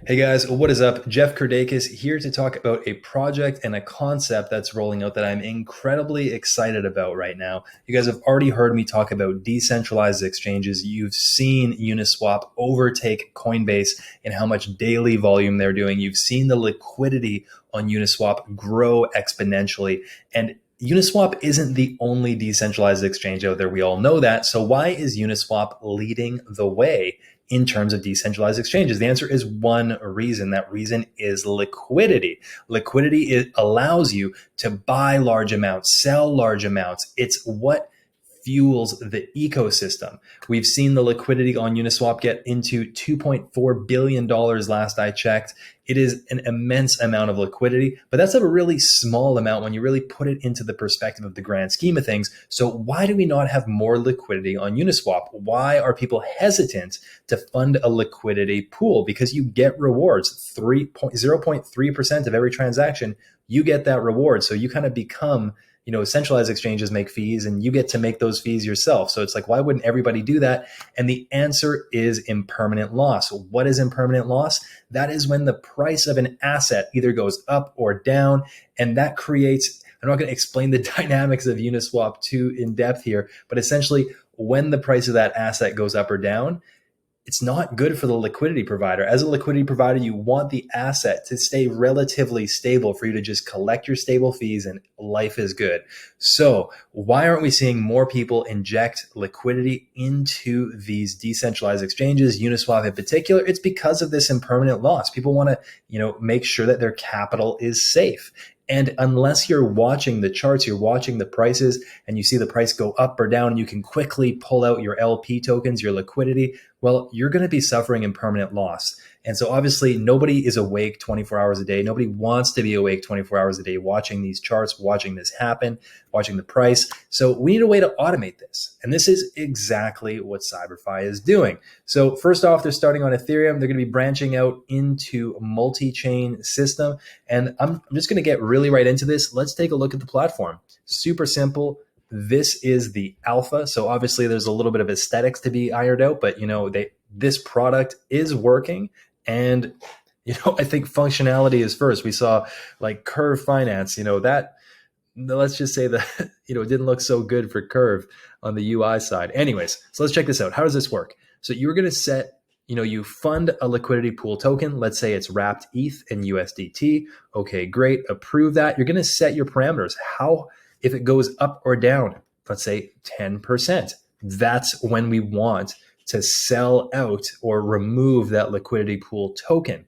Hey guys, what is up? Jeff Kirdeikis here to talk about a project and a concept that's rolling out that I'm incredibly excited about right now. You guys have already heard me talk about decentralized exchanges. You've seen Uniswap overtake Coinbase and how much daily volume they're doing. You've seen the liquidity on Uniswap grow exponentially. And Uniswap isn't the only decentralized exchange out there. We all know that. So why is Uniswap leading the way in terms of decentralized exchanges? The answer is one reason. That reason is liquidity. Liquidity allows you to buy large amounts, sell large amounts. It's what fuels the ecosystem. We've seen the liquidity on Uniswap get into $2.4 billion last I checked. It is an immense amount of liquidity, but that's a really small amount when you really put it into the perspective of the grand scheme of things. So why do we not have more liquidity on Uniswap? Why are people hesitant to fund a liquidity pool? Because you get rewards, 0.3% of every transaction, you get that reward. So you kind of become, centralized exchanges make fees and you get to make those fees yourself. So it's like, why wouldn't everybody do that? And the answer is impermanent loss. What is impermanent loss? That is when the price of an asset either goes up or down. And that creates, I'm not going to explain the dynamics of Uniswap too in depth here, but essentially when the price of that asset goes up or down, it's not good for the liquidity provider. As a liquidity provider, you want the asset to stay relatively stable for you to just collect your stable fees and life is good. So why aren't we seeing more people inject liquidity into these decentralized exchanges, Uniswap in particular? It's because of this impermanent loss. People want to, make sure that their capital is safe. And unless you're watching the charts, you're watching the prices and you see the price go up or down and you can quickly pull out your LP tokens, your liquidity, well, you're going to be suffering impermanent loss. And so obviously nobody is awake 24 hours a day. Nobody wants to be awake 24 hours a day watching these charts, watching this happen, watching the price. So we need a way to automate this. And this is exactly what CyberFi is doing. So first off, they're starting on Ethereum. They're going to be branching out into a multi-chain system. And I'm just going to get really right into this. Let's take a look at the platform. Super simple. This is the alpha. So obviously there's a little bit of aesthetics to be ironed out, but this product is working. And, I think functionality is first. We saw like Curve Finance, that let's just say that, it didn't look so good for Curve on the UI side. Anyways, so let's check this out. How does this work? So you're going to set, you fund a liquidity pool token. Let's say it's wrapped ETH and USDT. Okay, great. Approve that. You're going to set your parameters. If it goes up or down, let's say 10%, that's when we want to sell out or remove that liquidity pool token.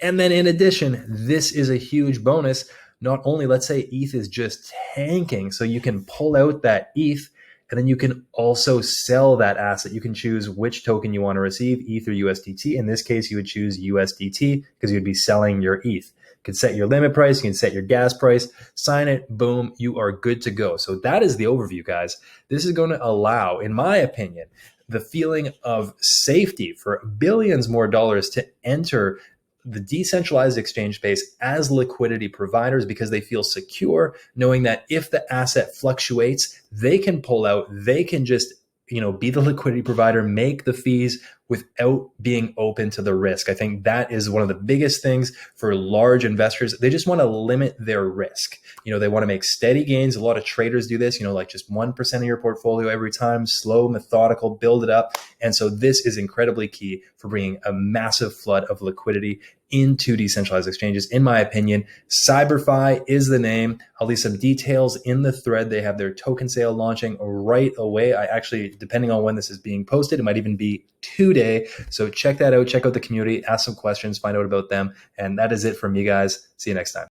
And then in addition, this is a huge bonus. Not only, let's say ETH is just tanking, so you can pull out that ETH and then you can also sell that asset. You can choose which token you want to receive, ETH or USDT. In this case, you would choose USDT because you'd be selling your ETH. You can set your limit price, you can set your gas price, sign it, boom, you are good to go. So that is the overview, guys. This is going to allow, in my opinion, the feeling of safety for billions more dollars to enter the decentralized exchange space as liquidity providers because they feel secure knowing that if the asset fluctuates, they can pull out, they can just be the liquidity provider, make the fees without being open to the risk. I think that is one of the biggest things for large investors. They just want to limit their risk. They want to make steady gains. A lot of traders do this, like just 1% of your portfolio every time, slow, methodical, build it up. And so this is incredibly key for bringing a massive flood of liquidity into decentralized exchanges. In my opinion, CyberFi is the name. I'll leave some details in the thread. They have their token sale launching right away. I actually, depending on when this is being posted, it might even be today. So check that out. Check out the community, ask some questions, find out about them. And that is it from me, guys. See you next time.